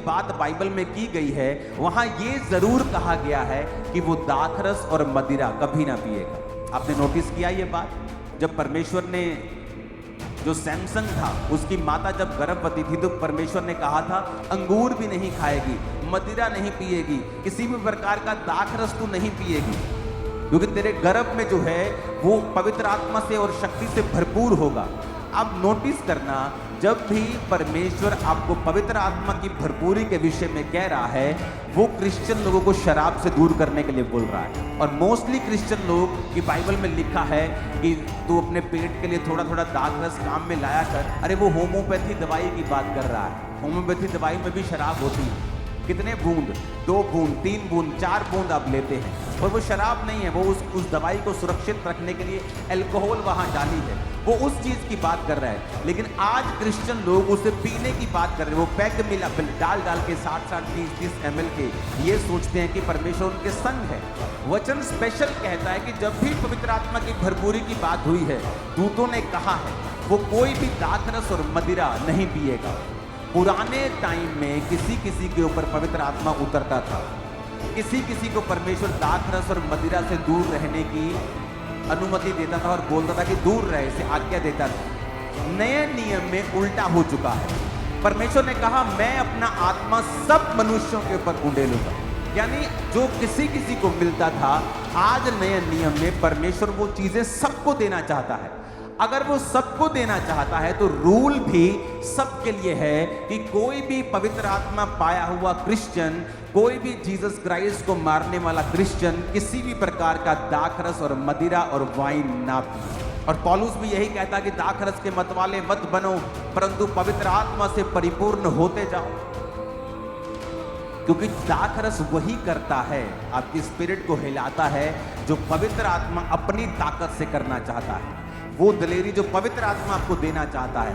बात बाइबल में की गई है वहां ये जरूर कहा गया है कि वो दाखरस और मदिरा कभी ना पिएगा। आपने नोटिस किया ये बात? जब परमेश्वर ने, जो सैमसन था उसकी माता जब गर्भवती थी तो परमेश्वर ने कहा था अंगूर भी नहीं खाएगी, मदिरा नहीं पिएगी, किसी भी प्रकार का दाखरस तू नहीं पिएगी, क्योंकि तेरे गर्भ में जो है वो पवित्र आत्मा से और शक्ति से भरपूर होगा। अब नोटिस करना, जब भी परमेश्वर आपको पवित्र आत्मा की भरपूरी के विषय में कह रहा है, वो क्रिश्चियन लोगों को शराब से दूर करने के लिए बोल रहा है। और मोस्टली क्रिश्चियन लोग की बाइबल में लिखा है कि तू अपने पेट के लिए थोड़ा थोड़ा दाखरस काम में लाया कर। अरे वो होम्योपैथी दवाई की बात कर रहा है। होम्योपैथी दवाई में भी शराब होती है। कितने बूंद, 2 बूंद, 3 बूंद, 4 बूंद आप लेते हैं और वो शराब नहीं है, वो उस दवाई को सुरक्षित रखने के लिए अल्कोहल वहां डाली है, वो उस चीज की बात कर रहा है। लेकिन आज क्रिश्चियन लोग उसे पीने की बात कर रहे हैं। वो पैक मिला डाल के 60-60, 30-30 ml के, ये सोचते हैं कि परमेश्वर उनके संग है। वचन स्पेशल कहता है कि जब भी पवित्र आत्मा की भरपूरी की बात हुई है, दूतों ने कहा है वो कोई भी दाखरस और मदिरा नहीं पिएगा। पुराने टाइम में किसी किसी के ऊपर पवित्र आत्मा उतरता था, किसी किसी को परमेश्वर दाखरस और मदिरा से दूर रहने की अनुमति देता था और बोलता था कि दूर रहे, से आज्ञा देता था। नए नियम में उल्टा हो चुका है। परमेश्वर ने कहा मैं अपना आत्मा सब मनुष्यों के ऊपर उंडेलूंगा, यानी जो किसी किसी को मिलता था, आज नए नियम में परमेश्वर वो चीजें सबको देना चाहता है। अगर वो सबको देना चाहता है तो रूल भी सबके लिए है कि कोई भी पवित्र आत्मा पाया हुआ क्रिश्चियन, कोई भी जीसस क्राइस्ट को मारने वाला क्रिश्चियन किसी भी प्रकार का दाखरस और मदिरा और वाइन ना पिए। और पौलुस भी यही कहता कि दाखरस के मतवाले मत बनो, परंतु पवित्र आत्मा से परिपूर्ण होते जाओ, क्योंकि दाखरस वही करता है, आपकी स्पिरिट को हिलाता है जो पवित्र आत्मा अपनी ताकत से करना चाहता है। वो दलेरी जो पवित्र आत्मा आपको देना चाहता है।